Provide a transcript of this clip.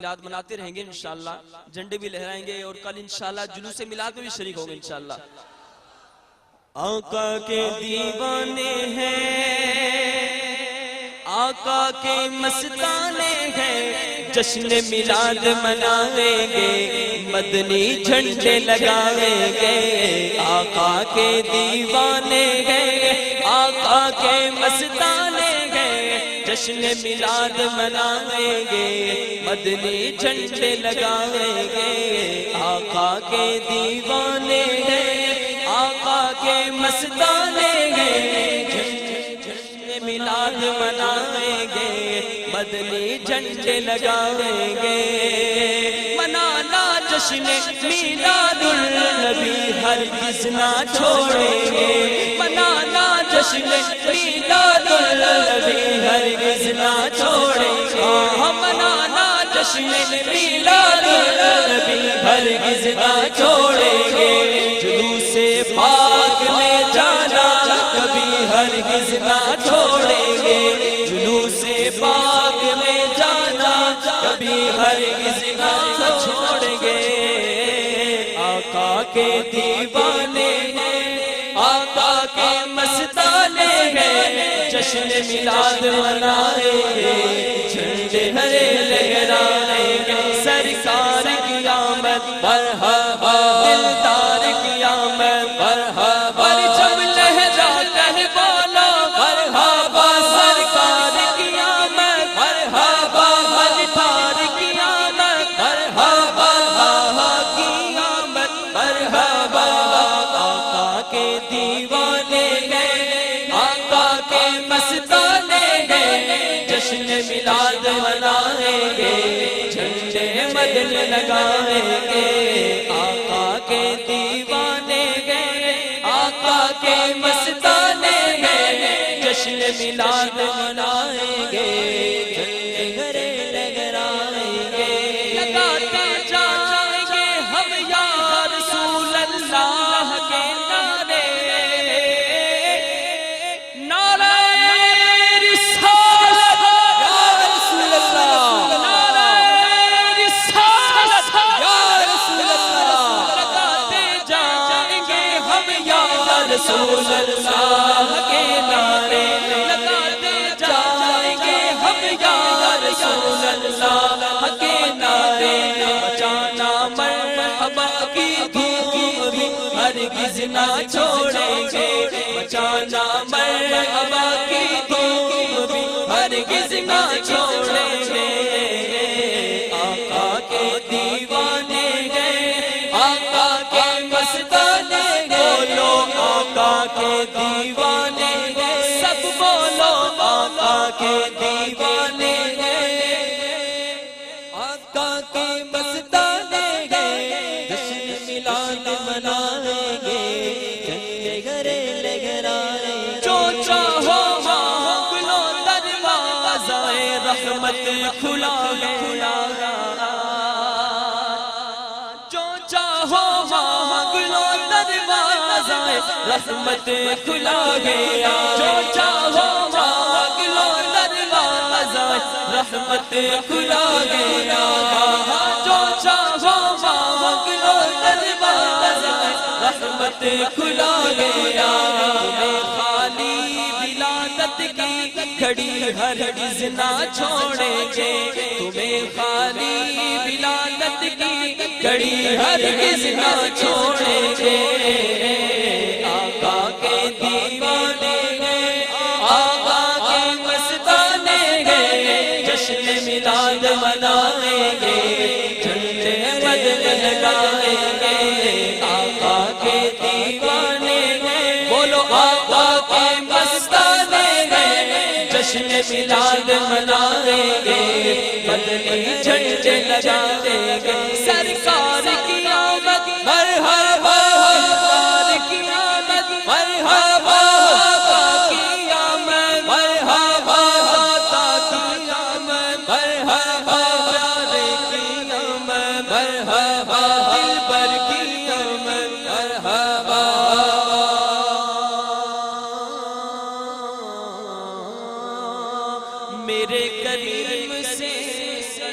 میلاد مناتے رہیں گے انشاءاللہ، جھنڈے بھی لہرائیں گے اور کل انشاءاللہ جلوس میلاد میں بھی شریک ہوں گے انشاءاللہ۔ آقا کے دیوانے ہیں، آقا کے مستانے ہیں، جشن میلاد منائیں گے، مدنی جھنڈے لگائیں گے۔ آقا کے دیوانے ہیں، آقا کے مستانے ہیں، جشن میلاد منائیں گے، مدنی جھنڈے لگائیں گے۔ آقا کے دیوانے ہیں، آقا کے مستانے ہیں، جشن میلاد منائیں گے، مدنی جھنڈے لگائیں گے۔ منانا جشن میلاد النبی ہرگز نہ چھوڑیں گے، منانا جشن میلاد النبی ہرگز نہ چھوڑیں گے، منانا جشن میلاد النبی ہرگز نہ چھوڑیں گے۔ جلوس پاک میں جانا کبھی ہرگز نہ چھوڑیں گے، جلوس پاک میں جانا کبھی ہرگز نہ چھوڑیں گے۔ آقا کے دیوانے ہیں، آقا کے مستانے ہیں، جشن میلاد منائیں گے، جھنڈے ہرے لہرائیں گے۔ سرکار کی آمد مرحبا، دلدار کی آمد مرحبا، پرچم لہرا کر بولا مرحبا، سرکار کی آمد مرحبا، دلدار کی آمد مرحبا، کی آمد مرحبا۔ آقا کے دیوانے ہیں، آقا کے مستانے ہیں، جشن میلاد منائیں گے، جھنڈے مدن لگائیں گے۔ آقا کے دیوانے ہیں، آقا کے مستانے ہیں، جشن میلاد منائیں گے، جھنڈے گھرے لہرائیں گے۔ لگاتے جائیں گے ہم یا رسول اللہ کے نعرے، نعرہ رسالت یا رسول اللہ، نعرہ رسالت یا رسول اللہ۔ لگاتے جائیں گے ہم یا رسول اللہ کے نعرے، لگاتے جائیں گے ہم یا رسول اللہ کے نعرے۔ بچانا مرحبا کی دھوم بھی ہرگز نہ چھوڑیں گے، بچانا مرحبا کی دھوم بھی ہرگز نہ چھوڑیں گے۔ آقا کے دیوانے ہیں، آقا کے مستانے ہیں، بولو آقا کے دیوانے ہیں، سب بولو آقا کے دیوانے ہیں، آقا کے مستانے ہیں، جشن میلاد منائیں گے، جھنڈے گھرے لہرائیں گے۔ جو چاہو مانگ لو دروازہ رحمت کھلا گیا، جو چاہو مانگ لو دروازہ رحمت کھلا گیا، جو چاہو مانگ لو دروازہ رحمت کھلا گیا، جو چاہو مانگ لو دروازہ رحمت کھلا گیا۔ تمہیں خالی ولادت کی گھڑی ہرگز نہ چھوڑیں گے، تمہیں خالی ولادت کی گھڑی ہرگز نہ چھوڑیں گے۔ آقا کے دیوانے ہیں، آقا کے مستانے ہیں، جشن میلاد منائیں گے، جھنڈے مدن لگائیں گے۔ آقا کے دیوانے ہیں، بولو آقا کے مستانے ہیں، جشن میلاد منائیں گے، مدنی جھنڈے لگائیں گے۔ سرکار